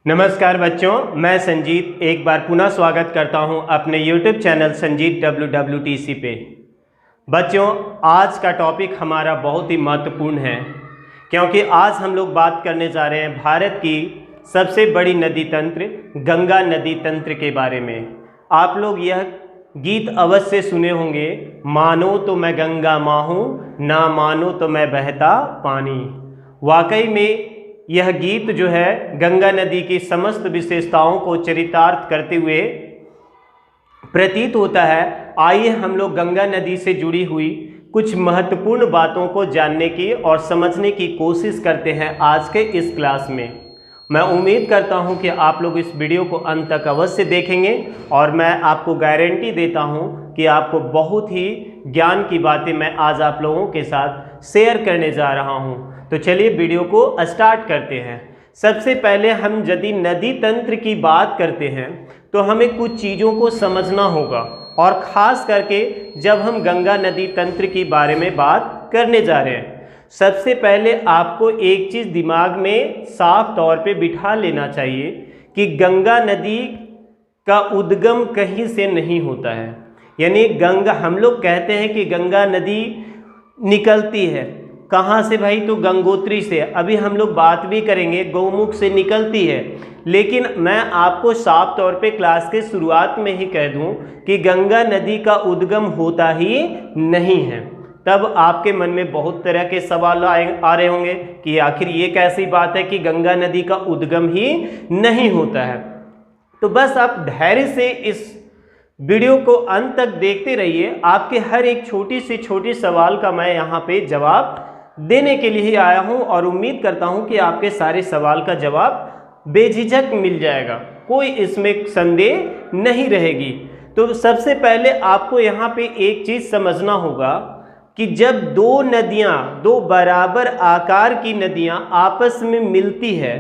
नमस्कार बच्चों, मैं संजीत एक बार पुनः स्वागत करता हूं अपने YouTube चैनल संजीत WWTC पे। बच्चों, आज का टॉपिक हमारा बहुत ही महत्वपूर्ण है क्योंकि आज हम लोग बात करने जा रहे हैं भारत की सबसे बड़ी नदी तंत्र गंगा नदी तंत्र के बारे में। आप लोग यह गीत अवश्य सुने होंगे, मानो तो मैं गंगा माँ हूँ, ना मानो तो मैं बहता पानी। वाकई में यह गीत जो है गंगा नदी की समस्त विशेषताओं को चरितार्थ करते हुए प्रतीत होता है। आइए हम लोग गंगा नदी से जुड़ी हुई कुछ महत्वपूर्ण बातों को जानने की और समझने की कोशिश करते हैं आज के इस क्लास में। मैं उम्मीद करता हूं कि आप लोग इस वीडियो को अंत तक अवश्य देखेंगे और मैं आपको गारंटी देता हूं कि आपको बहुत ही ज्ञान की बातें मैं आज आप लोगों के साथ शेयर करने जा रहा हूं। तो चलिए वीडियो को स्टार्ट करते हैं। सबसे पहले हम यदि नदी तंत्र की बात करते हैं तो हमें कुछ चीज़ों को समझना होगा, और ख़ास करके जब हम गंगा नदी तंत्र के बारे में बात करने जा रहे हैं। सबसे पहले आपको एक चीज़ दिमाग में साफ तौर पे बिठा लेना चाहिए कि गंगा नदी का उद्गम कहीं से नहीं होता है। यानी गंगा, हम लोग कहते हैं कि गंगा नदी निकलती है कहाँ से भाई, तो गंगोत्री से। अभी हम लोग बात भी करेंगे, गौमुख से निकलती है। लेकिन मैं आपको साफ तौर पे क्लास के शुरुआत में ही कह दूं कि गंगा नदी का उद्गम होता ही नहीं है। तब आपके मन में बहुत तरह के सवाल आ रहे होंगे कि आखिर ये कैसी बात है कि गंगा नदी का उद्गम ही नहीं होता है। तो बस आप धैर्य से इस वीडियो को अंत तक देखते रहिए। आपके हर एक छोटी से छोटी सवाल का मैं यहाँ पे जवाब देने के लिए ही आया हूँ, और उम्मीद करता हूँ कि आपके सारे सवाल का जवाब बेझिझक मिल जाएगा, कोई इसमें संदेह नहीं रहेगी। तो सबसे पहले आपको यहाँ पे एक चीज़ समझना होगा कि जब दो नदियाँ, दो बराबर आकार की नदियाँ आपस में मिलती है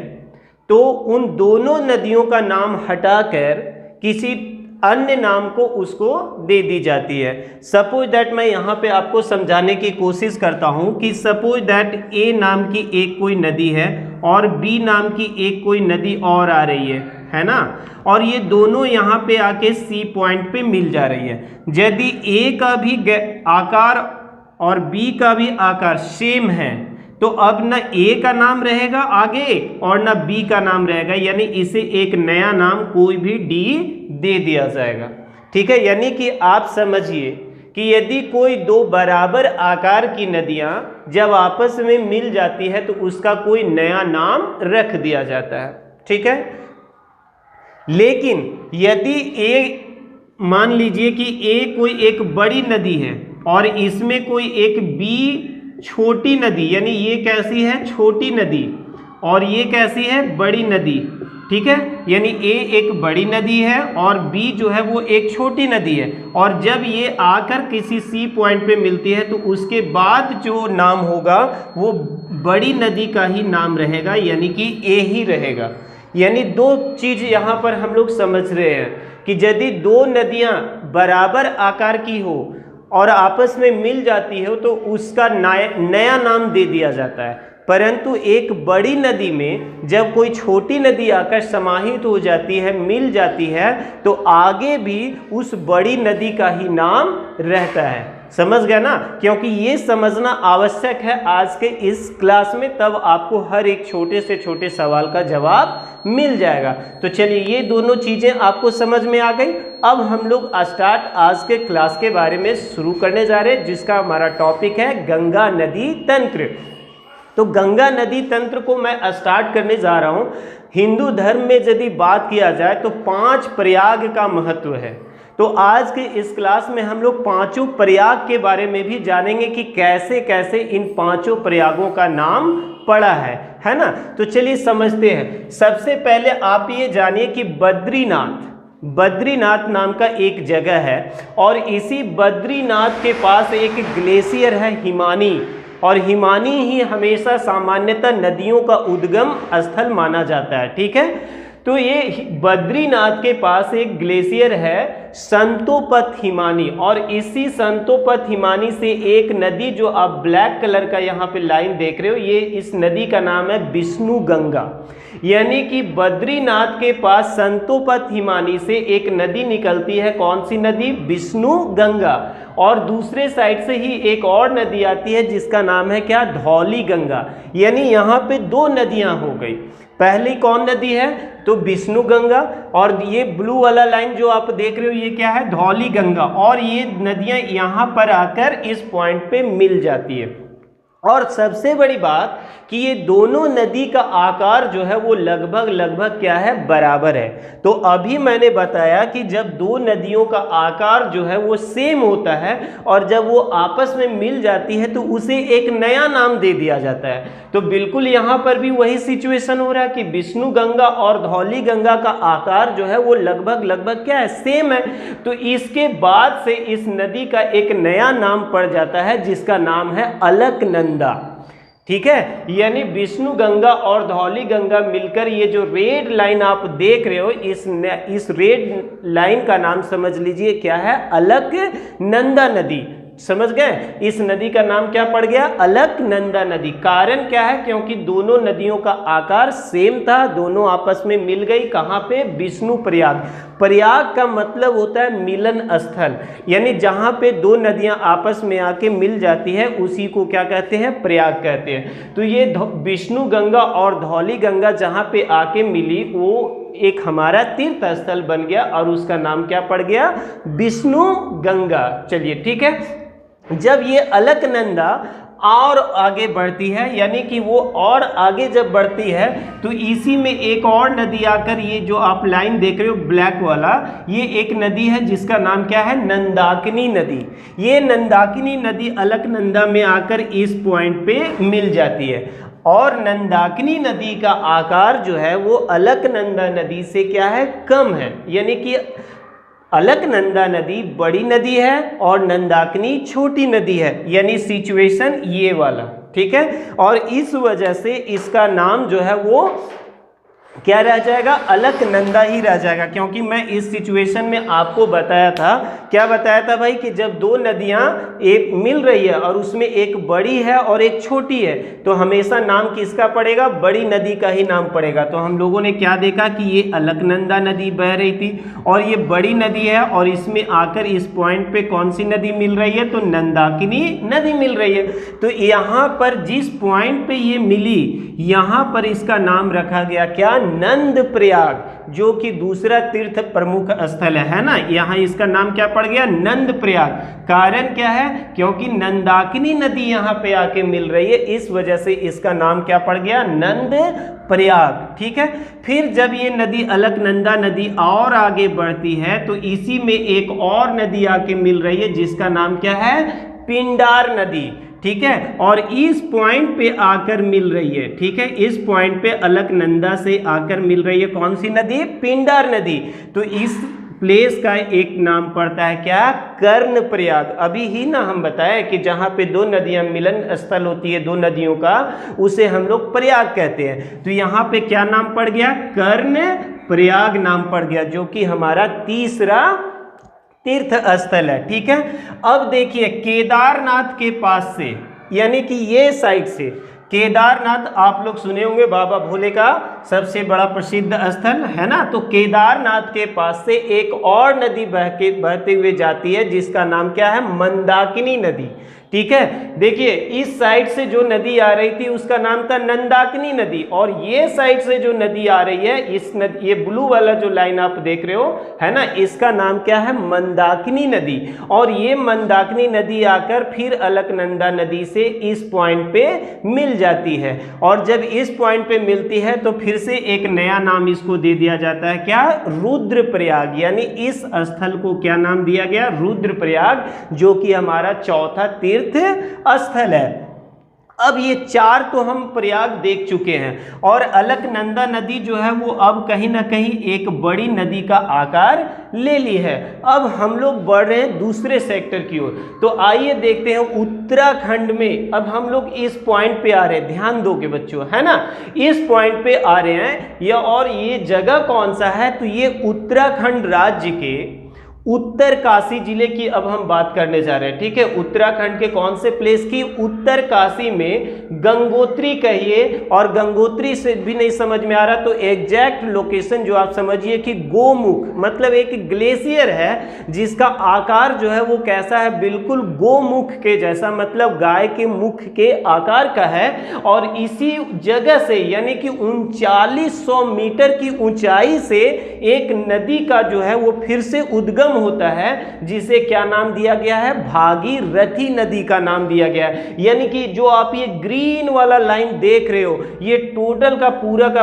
तो उन दोनों नदियों का नाम हटाकर किसी अन्य नाम को उसको दे दी जाती है। सपोज दैट मैं यहाँ पे आपको समझाने की कोशिश करता हूँ कि सपोज दैट ए नाम की एक कोई नदी है और बी नाम की एक कोई नदी और आ रही है ना, और ये दोनों यहाँ पे आके सी पॉइंट पे मिल जा रही है। यदि ए का भी आकार और बी का भी आकार सेम है तो अब न ए का नाम रहेगा आगे और न बी का नाम रहेगा, यानी इसे एक नया नाम कोई भी डी दे दिया जाएगा। ठीक है, यानी कि आप समझिए कि यदि कोई दो बराबर आकार की नदियां जब आपस में मिल जाती है तो उसका कोई नया नाम रख दिया जाता है। ठीक है, लेकिन यदि ए, मान लीजिए कि ए कोई एक बड़ी नदी है और इसमें कोई एक बी छोटी नदी, यानी ये कैसी है, छोटी नदी, और ये कैसी है, बड़ी नदी। ठीक है, यानी ए एक बड़ी नदी है और बी जो है वो एक छोटी नदी है, और जब ये आकर किसी सी पॉइंट पे मिलती है तो उसके बाद जो नाम होगा वो बड़ी नदी का ही नाम रहेगा, यानी कि ए ही रहेगा। यानी दो चीज़ यहाँ पर हम लोग समझ रहे हैं कि यदि दो नदियाँ बराबर आकार की हो और आपस में मिल जाती हो तो उसका नया नाम दे दिया जाता है। परंतु एक बड़ी नदी में जब कोई छोटी नदी आकर समाहित हो जाती है, मिल जाती है, तो आगे भी उस बड़ी नदी का ही नाम रहता है। समझ गया ना, क्योंकि ये समझना आवश्यक है आज के इस क्लास में, तब आपको हर एक छोटे से छोटे सवाल का जवाब मिल जाएगा। तो चलिए, ये दोनों चीज़ें आपको समझ में आ गई। अब हम लोग स्टार्ट आज के क्लास के बारे में शुरू करने जा रहे हैं, जिसका हमारा टॉपिक है गंगा नदी तंत्र। तो गंगा नदी तंत्र को मैं स्टार्ट करने जा रहा हूँ। हिंदू धर्म में यदि बात किया जाए तो 5 प्रयाग का महत्व है। तो आज के इस क्लास में हम लोग 5 प्रयाग के बारे में भी जानेंगे कि कैसे कैसे इन 5 प्रयागों का नाम पड़ा है ना। तो चलिए समझते हैं। सबसे पहले आप ये जानिए कि बद्रीनाथ नाम का एक जगह है, और इसी बद्रीनाथ के पास एक ग्लेशियर है हिमानी, और हिमानी ही हमेशा सामान्यतः नदियों का उद्गम स्थल माना जाता है। ठीक है, तो ये बद्रीनाथ के पास एक ग्लेशियर है संतोपथ हिमानी, और इसी संतोपथ हिमानी से एक नदी जो आप ब्लैक कलर का यहाँ पे लाइन देख रहे हो, ये इस नदी का नाम है विष्णु गंगा। यानी कि बद्रीनाथ के पास संतोपत हिमानी से एक नदी निकलती है। कौन सी नदी? विष्णु गंगा। और दूसरे साइड से ही एक और नदी आती है जिसका नाम है क्या? धौली गंगा। यानी यहाँ पे दो नदियाँ हो गई। पहली कौन नदी है? तो विष्णु गंगा, और ये ब्लू वाला लाइन जो आप देख रहे हो ये क्या है? धौली गंगा। और ये नदियाँ यहाँ पर आकर इस पॉइंट पे मिल जाती है। और सबसे बड़ी बात कि ये दोनों नदी का आकार जो है वो लगभग क्या है? बराबर है। तो अभी मैंने बताया कि जब दो नदियों का आकार जो है वो सेम होता है और जब वो आपस में मिल जाती है तो उसे एक नया नाम दे दिया जाता है। तो बिल्कुल यहाँ पर भी वही सिचुएशन हो रहा है कि विष्णु गंगा और धौली गंगा का आकार जो है वो लगभग क्या है? सेम है। तो इसके बाद से इस नदी का एक नया नाम पड़ जाता है जिसका नाम है अलकनंदा। ठीक है, यानी विष्णु गंगा और धौली गंगा मिलकर ये जो रेड लाइन आप देख रहे हो, इस रेड लाइन का नाम समझ लीजिए क्या है? अलकनंदा नदी। समझ गए? इस नदी का नाम क्या पड़ गया? अलकनंदा नदी। कारण क्या है? क्योंकि दोनों नदियों का आकार सेम था, दोनों आपस में मिल गई। कहाँ पे? विष्णु प्रयाग। प्रयाग का मतलब होता है मिलन स्थल, यानी जहाँ पे दो नदियाँ आपस में आके मिल जाती है उसी को क्या कहते हैं? प्रयाग कहते हैं। तो ये विष्णु गंगा और धौली गंगा जहाँ पे आके मिली वो एक हमारा तीर्थ स्थल बन गया और उसका नाम क्या पड़ गया? विष्णु गंगा। चलिए ठीक है। जब ये अलकनंदा और आगे बढ़ती है, यानी कि वो और आगे जब बढ़ती है तो इसी में एक और नदी आकर, ये जो आप लाइन देख रहे हो ब्लैक वाला, ये एक नदी है जिसका नाम क्या है? नंदाकिनी नदी। ये नंदाकिनी नदी अलकनंदा में आकर इस पॉइंट पे मिल जाती है। और नंदाकिनी नदी का आकार जो है वो अलकनंदा नदी से क्या है? कम है। यानी कि अलकनंदा नदी बड़ी नदी है और नंदाकिनी छोटी नदी है, यानी सिचुएशन ये वाला। ठीक है, और इस वजह से इसका नाम जो है वो क्या रह जाएगा? अलकनंदा ही रह जाएगा। क्योंकि मैं इस सिचुएशन में आपको बताया था, क्या बताया था भाई? कि जब दो नदियां एक मिल रही है और उसमें एक बड़ी है और एक छोटी है तो हमेशा नाम किसका पड़ेगा? बड़ी नदी का ही नाम पड़ेगा। तो हम लोगों ने क्या देखा कि ये अलकनंदा नदी बह रही थी और ये बड़ी नदी है और इसमें आकर इस पॉइंट पे कौन सी नदी मिल रही है? तो नंदाकिनी नदी मिल रही है। तो यहाँ पर जिस पॉइंट पे ये मिली, यहाँ पर इसका नाम रखा गया क्या? नंद प्रयाग, जो कि दूसरा तीर्थ प्रमुख स्थल है ना। यहाँ इसका नाम क्या पड़ गया? नंद प्रयाग। कारण क्या है? क्योंकि नंदाकिनी नदी यहाँ पे आके मिल रही है, इस वजह से इसका नाम क्या पड़ गया? नंद प्रयाग। ठीक है, फिर जब ये नदी अलकनंदा नदी और आगे बढ़ती है तो इसी में एक और नदी आके मिल रही है जिसका नाम क्या है? पिंडार नदी। ठीक है, और इस पॉइंट पे आकर मिल रही है। ठीक है, इस पॉइंट पे अलकनंदा से आकर मिल रही है कौन सी नदी? पिंडार नदी। तो इस प्लेस का एक नाम पड़ता है क्या? कर्णप्रयाग। अभी ही ना हम बताए कि जहाँ पे दो नदियाँ मिलन स्थल होती है दो नदियों का, उसे हम लोग प्रयाग कहते हैं। तो यहाँ पे क्या नाम पड़ गया? कर्णप्रयाग नाम पड़ गया, जो कि हमारा तीसरा तीर्थ स्थल है। ठीक है, अब देखिए केदारनाथ के पास से, यानी कि ये साइड से केदारनाथ आप लोग सुने होंगे, बाबा भोले का सबसे बड़ा प्रसिद्ध स्थल है ना। तो केदारनाथ के पास से एक और नदी बहते हुए जाती है जिसका नाम क्या है? मंदाकिनी नदी। ठीक है, देखिए इस साइड से जो नदी आ रही थी उसका नाम था नंदाकिनी नदी, और ये साइड से जो नदी आ रही है, इस नदी, ये ब्लू वाला जो लाइन आप देख रहे हो है ना, इसका नाम क्या है? मंदाकिनी नदी। और ये मंदाकिनी नदी आकर फिर अलकनंदा नदी से इस पॉइंट पे मिल जाती है, और जब इस पॉइंट पे मिलती है तो फिर से एक नया नाम इसको दे दिया जाता है क्या? रुद्रप्रयाग। यानी इस स्थल को क्या नाम दिया गया? रुद्रप्रयाग, जो कि हमारा चौथा तीर्थ स्थल है। अब ये चार तो हम प्रयाग देख चुके हैं, और अलकनंदा नदी जो है वो अब कहीं ना कहीं एक बड़ी नदी का आकार ले ली है। अब हम लोग बढ़ रहे हैं दूसरे सेक्टर की ओर। तो आइए देखते हैं उत्तराखंड में। अब हम लोग इस पॉइंट पे आ रहे हैं, ध्यान दोगे बच्चों, है ना, इस पॉइंट पे आ रहे हैं। और ये जगह कौन सा है? तो ये उत्तराखंड राज्य के उत्तरकाशी जिले की अब हम बात करने जा रहे हैं। ठीक है, उत्तराखंड के कौन से प्लेस की? उत्तरकाशी में गंगोत्री कहिए, और गंगोत्री से भी नहीं समझ में आ रहा तो एग्जैक्ट लोकेशन जो आप समझिए कि गोमुख, मतलब एक ग्लेशियर है जिसका आकार जो है वो कैसा है? बिल्कुल गोमुख के जैसा, मतलब गाय के मुख के आकार का है। और इसी जगह से यानी कि 3900 मीटर की ऊंचाई से एक नदी का जो है वो फिर से उद्गम होता है, जिसे क्या नाम दिया गया है? भागीरथी नदी का नाम दिया गया है। यानी कि जो आप ये ग्रीन वाला लाइन देख रहे हो, ये टोटल का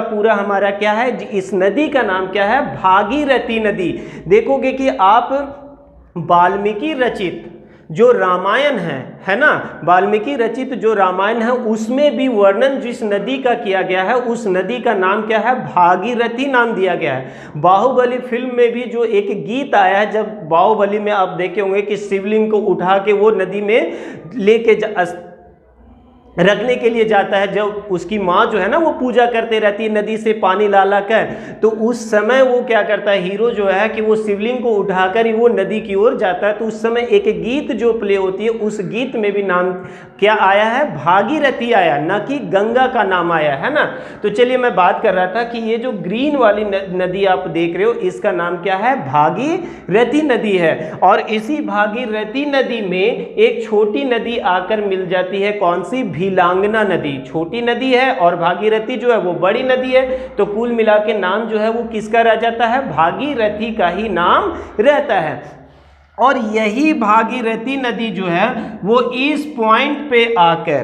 पूरा हमारा क्या है? इस नदी का नाम क्या है? भागीरथी नदी। देखोगे कि आप वाल्मीकि रचित जो रामायण है ना, वाल्मीकि रचित जो रामायण है उसमें भी वर्णन जिस नदी का किया गया है उस नदी का नाम क्या है? भागीरथी नाम दिया गया है। बाहुबली फिल्म में भी जो एक गीत आया है, जब बाहुबली में आप देखे होंगे कि शिवलिंग को उठा के वो नदी में लेके रखने के लिए जाता है, जब उसकी माँ जो है ना वो पूजा करते रहती है नदी से पानी ला ला कर, तो उस समय वो क्या करता है, हीरो जो है कि वो शिवलिंग को उठाकर ही वो नदी की ओर जाता है। तो उस समय एक गीत जो प्ले होती है, उस गीत में भी नाम क्या आया है? भागीरथी आया, न कि गंगा का नाम आया है ना। तो चलिए मैं बात कर रहा था कि ये जो ग्रीन वाली नदी आप देख रहे हो इसका नाम क्या है? भागीरथी नदी है। और इसी भागीरथी नदी में एक छोटी नदी आकर मिल जाती है, कौन सी? भीलांगना नदी। छोटी नदी है और भागीरथी जो है वो बड़ी नदी है, तो कुल मिला के नाम जो है वो किसका रह जाता है? भागीरथी का ही नाम रहता है। और यही भागीरथी नदी जो है वो इस पॉइंट पे आकर,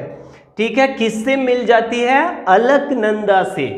ठीक है, किससे मिल जाती है? अलकनंदा से।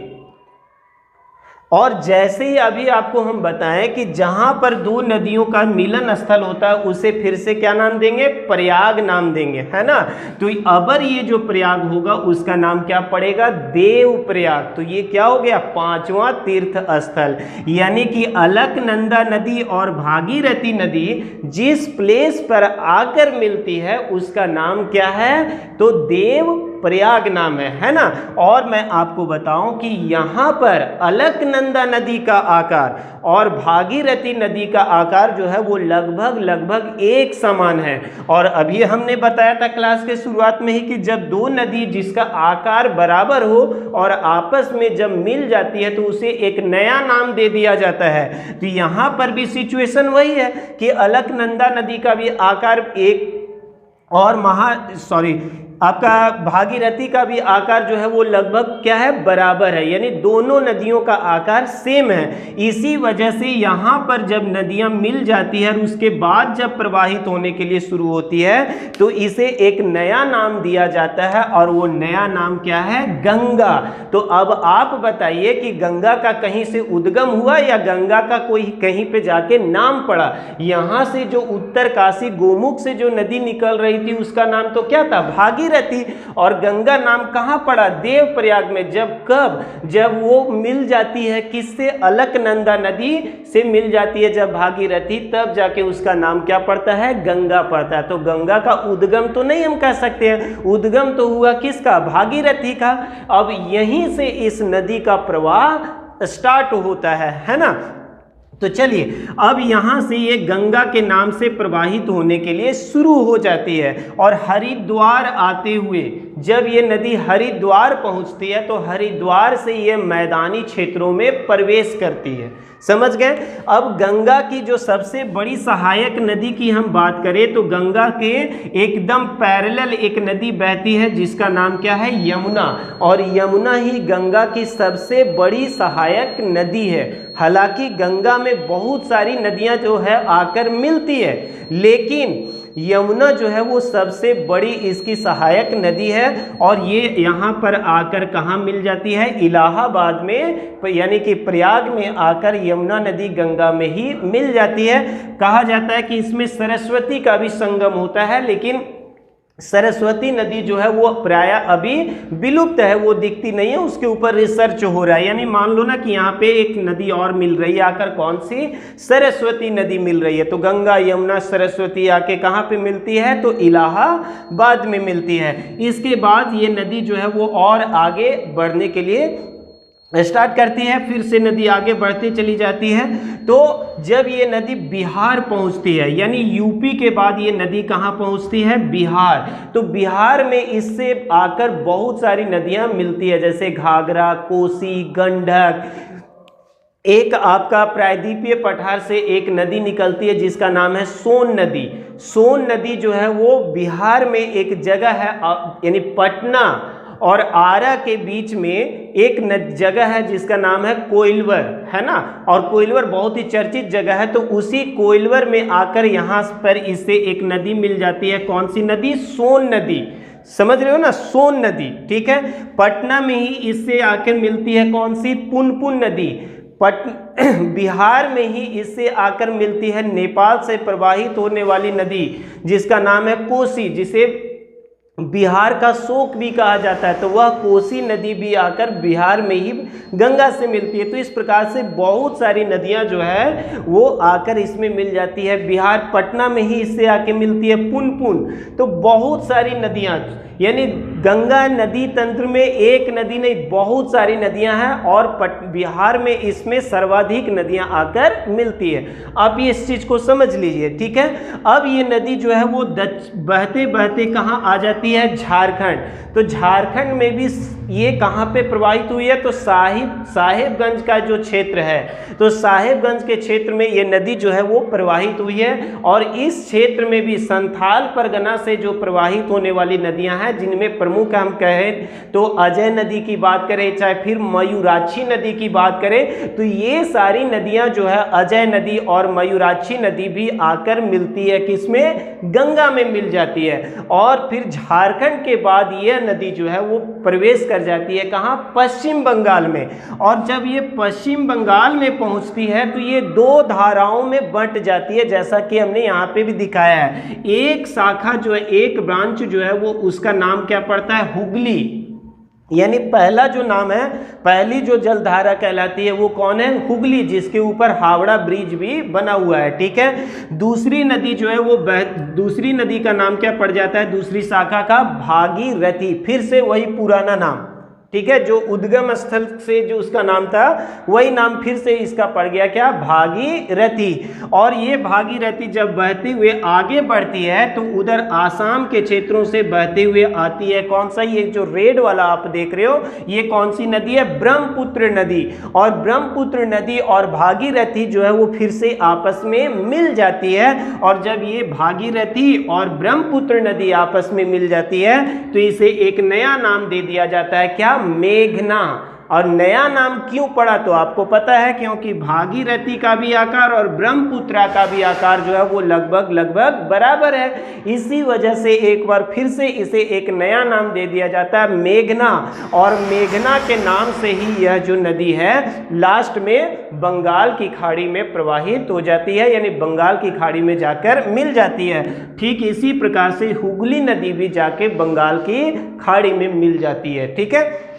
और जैसे ही अभी आपको हम बताएं कि जहां पर दो नदियों का मिलन स्थल होता है उसे फिर से क्या नाम देंगे? प्रयाग नाम देंगे, है ना। तो अबर ये जो प्रयाग होगा उसका नाम क्या पड़ेगा? देव प्रयाग। तो ये क्या हो गया? 5वां तीर्थ स्थल। यानी कि अलकनंदा नदी और भागीरथी नदी जिस प्लेस पर आकर मिलती है उसका नाम क्या है? तो देव प्रयाग नाम है ना। और मैं आपको बताऊं कि यहां पर अलकनंदा नदी का आकार और भागीरथी नदी का आकार जो है वो लगभग एक समान है। और अभी हमने बताया था क्लास के शुरुआत में ही कि जब दो नदी जिसका आकार बराबर हो और आपस में जब मिल जाती है तो उसे एक नया नाम दे दिया जाता है। तो यहां पर भी सिचुएशन वही है कि अलकनंदा नदी का भी आकार एक और आपका भागीरथी का भी आकार जो है वो लगभग क्या है? बराबर है। यानी दोनों नदियों का आकार सेम है। इसी वजह से यहाँ पर जब नदियाँ मिल जाती है और उसके बाद जब प्रवाहित होने के लिए शुरू होती है तो इसे एक नया नाम दिया जाता है, और वो नया नाम क्या है? गंगा। तो अब आप बताइए कि गंगा का कहीं से उद्गम हुआ या गंगा का कोई कहीं पे जाके नाम पड़ा? यहाँ से जो उत्तरकाशी गोमुख से जो नदी निकल रही थी उसका नाम तो क्या था? भागीरथी। और गंगा नाम कहां पड़ा? देव प्रयाग में। जब वो मिल जाती है किससे? अलकनंदा नदी से मिल जाती है जब भागीरथी, तब जाके उसका नाम क्या पड़ता है? गंगा पड़ता है। तो गंगा का उद्गम तो नहीं हम कह सकते हैं, उद्गम तो हुआ किसका? भागीरथी का। अब यहीं से इस नदी का प्रवाह स्टार्ट होता है ना। तो चलिए अब यहाँ से ये गंगा के नाम से प्रवाहित होने के लिए शुरू हो जाती है, और हरिद्वार आते हुए जब ये नदी हरिद्वार पहुँचती है तो हरिद्वार से ये मैदानी क्षेत्रों में प्रवेश करती है। समझ गए? अब गंगा की जो सबसे बड़ी सहायक नदी की हम बात करें तो गंगा के एकदम पैरेलल एक नदी बहती है जिसका नाम क्या है? यमुना। और यमुना ही गंगा की सबसे बड़ी सहायक नदी है। हालांकि गंगा में बहुत सारी नदियां जो है आकर मिलती है, लेकिन यमुना जो है वो सबसे बड़ी इसकी सहायक नदी है। और ये यहाँ पर आकर कहाँ मिल जाती है? इलाहाबाद में, यानी कि प्रयाग में आकर यमुना नदी गंगा में ही मिल जाती है। कहा जाता है कि इसमें सरस्वती का भी संगम होता है, लेकिन सरस्वती नदी जो है वो प्राय अभी विलुप्त है, वो दिखती नहीं है, उसके ऊपर रिसर्च हो रहा है। यानी मान लो ना कि यहाँ पे एक नदी और मिल रही है आकर, कौन सी? सरस्वती नदी मिल रही है। तो गंगा यमुना सरस्वती आके कहाँ पे मिलती है? तो इलाहाबाद में मिलती है। इसके बाद ये नदी जो है वो और आगे बढ़ने के लिए स्टार्ट करती है, फिर से नदी आगे बढ़ती चली जाती है। तो जब ये नदी बिहार पहुंचती है, यानी यूपी के बाद ये नदी कहाँ पहुंचती है? बिहार। तो बिहार में इससे आकर बहुत सारी नदियां मिलती है, जैसे घाघरा, कोसी, गंडक। एक आपका प्रायद्वीपीय पठार से एक नदी निकलती है जिसका नाम है सोन नदी। सोन नदी जो है वो बिहार में एक जगह है, यानी पटना और आरा के बीच में एक जगह है जिसका नाम है कोइलवर, है ना। और कोइलवर बहुत ही चर्चित जगह है। तो उसी कोइलवर में आकर यहाँ पर इससे एक नदी मिल जाती है। कौन सी नदी? सोन नदी। समझ रहे हो ना, सोन नदी, ठीक है। पटना में ही इससे आकर मिलती है कौन सी? पुनपुन नदी। बिहार में ही इससे आकर मिलती है नेपाल से प्रवाहित होने वाली नदी जिसका नाम है कोसी, जिसे बिहार का शोक भी कहा जाता है। तो वह कोसी नदी भी आकर बिहार में ही गंगा से मिलती है। तो इस प्रकार से बहुत सारी नदियां जो है वो आकर इसमें मिल जाती है। बिहार पटना में ही इससे आके मिलती है पुनपुन। तो बहुत सारी नदियां, यानी गंगा नदी तंत्र में एक नदी नहीं, बहुत सारी नदियां हैं और बिहार में इसमें सर्वाधिक नदियां आकर मिलती है। आप ये इस चीज को समझ लीजिए, ठीक है। अब ये नदी जो है वो बहते बहते कहाँ आ जाती है? झारखंड। तो झारखंड में भी ये कहाँ पे प्रवाहित हुई है? तो साहेबगंज का जो क्षेत्र है, तो साहेबगंज के क्षेत्र में ये नदी जो है वो प्रवाहित हुई है। और इस क्षेत्र में भी संथाल परगना से जो प्रवाहित होने वाली नदियां हैं, जिनमें प्रमुख हम कहें तो अजय नदी की बात करें, चाहे फिर मयूराक्षी नदी की बात करें, तो ये सारी नदियां जो है अजय नदी और मयूराक्षी नदी भी आकर मिलती है किसमें? गंगा में मिल जाती है। और फिर झारखंड के बाद यह नदी जो है वो प्रवेश कर जाती है कहाँ? पश्चिम बंगाल में। और जब ये पश्चिम बंगाल में पहुंचती है तो ये दो धाराओं में बंट जाती है, जैसा कि हमने यहाँ पे भी दिखाया है। एक शाखा जो है, एक ब्रांच जो है वो उसका नाम क्या पड़ता है? हुगली। यानी पहला जो नाम है, पहली जो जलधारा कहलाती है वो कौन है? हुगली, जिसके ऊपर हावड़ा ब्रिज भी बना हुआ है, ठीक है। दूसरी नदी जो है वो दूसरी नदी का नाम क्या पड़ जाता है? दूसरी शाखा का भागीरथी। फिर से वही पुराना नाम, ठीक है, जो उद्गम स्थल से जो उसका नाम था वही नाम फिर से इसका पड़ गया क्या? भागीरथी। और ये भागीरथी जब बहते हुए आगे बढ़ती है तो उधर आसाम के क्षेत्रों से बहते हुए आती है। कौन सा? ये जो रेड वाला आप देख रहे हो, ये कौन सी नदी है? ब्रह्मपुत्र नदी। और ब्रह्मपुत्र नदी और भागीरथी जो है वो फिर से आपस में मिल जाती है। और जब ये भागीरथी और ब्रह्मपुत्र नदी आपस में मिल जाती है तो इसे एक नया नाम दे दिया जाता है, क्या? मेघना। और नया नाम क्यों पड़ा? तो आपको पता है, क्योंकि भागीरथी का भी आकार और ब्रह्मपुत्रा का भी आकार जो है वो लगभग बराबर है। इसी वजह से एक बार फिर से इसे एक नया नाम दे दिया जाता है, मेघना। और मेघना के नाम से ही यह जो नदी है लास्ट में बंगाल की खाड़ी में प्रवाहित हो जाती है, यानी बंगाल की खाड़ी में जाकर मिल जाती है। ठीक इसी प्रकार से हुगली नदी भी जाके बंगाल की खाड़ी में मिल जाती है, ठीक है।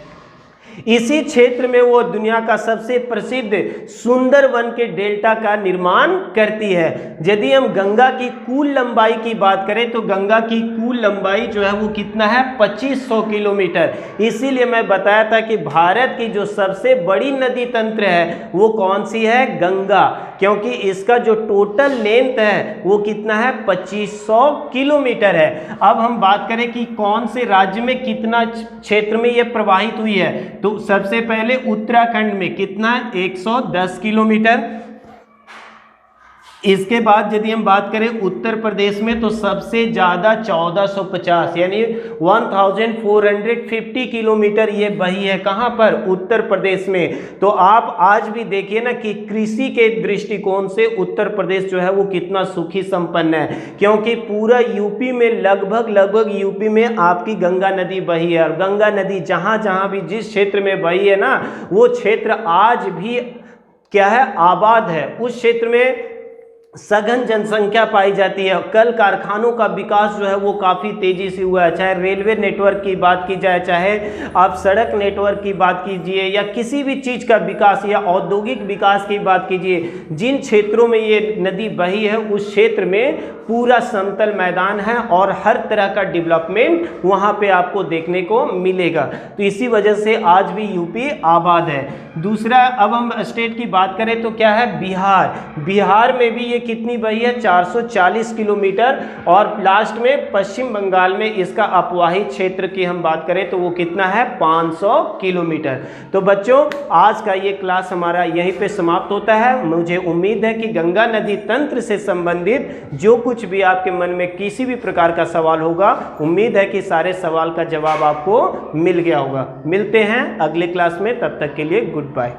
इसी क्षेत्र में वो दुनिया का सबसे प्रसिद्ध सुंदरवन के डेल्टा का निर्माण करती है। यदि हम गंगा की कुल लंबाई की बात करें तो गंगा की कुल लंबाई जो है वो कितना है? 2500 किलोमीटर। इसीलिए मैं बताया था कि भारत की जो सबसे बड़ी नदी तंत्र है वो कौन सी है? गंगा, क्योंकि इसका जो टोटल लेंथ है वो कितना है? 2500 किलोमीटर है। अब हम बात करें कि कौन से राज्य में कितना क्षेत्र में यह प्रवाहित हुई है, तो सबसे पहले उत्तराखंड में कितना? 110 किलोमीटर। इसके बाद यदि हम बात करें उत्तर प्रदेश में तो सबसे ज़्यादा 1450 यानी 1450 किलोमीटर ये बही है। कहाँ पर? उत्तर प्रदेश में। तो आप आज भी देखिए ना कि कृषि के दृष्टिकोण से उत्तर प्रदेश जो है वो कितना सुखी संपन्न है, क्योंकि पूरा यूपी में लगभग यूपी में आपकी गंगा नदी बही है। और गंगा नदी जहाँ जहाँ भी जिस क्षेत्र में बही है ना, वो क्षेत्र आज भी क्या है? आबाद है। उस क्षेत्र में सघन जनसंख्या पाई जाती है। कल कारखानों का विकास जो है वो काफ़ी तेज़ी से हुआ है, चाहे रेलवे नेटवर्क की बात की जाए, चाहे आप सड़क नेटवर्क की बात कीजिए, या किसी भी चीज़ का विकास या औद्योगिक विकास की बात कीजिए। जिन क्षेत्रों में ये नदी बही है उस क्षेत्र में पूरा समतल मैदान है और हर तरह का डेवलपमेंट वहाँ पे आपको देखने को मिलेगा। तो इसी वजह से आज भी यूपी आबाद है। दूसरा, अब हम स्टेट की बात करें तो क्या है, बिहार। बिहार में भी ये कितनी बही है, 440 किलोमीटर। और लास्ट में पश्चिम बंगाल में इसका अपवाही क्षेत्र की हम बात करें तो वो कितना है, 500 किलोमीटर। तो बच्चों, आज का ये क्लास हमारा यहीं पे समाप्त होता है। मुझे उम्मीद है कि गंगा नदी तंत्र से संबंधित जो कुछ भी आपके मन में किसी भी प्रकार का सवाल होगा, उम्मीद है कि सारे सवाल का जवाब आपको मिल गया होगा। मिलते हैं अगले क्लास में, तब तक के लिए गुड बाय।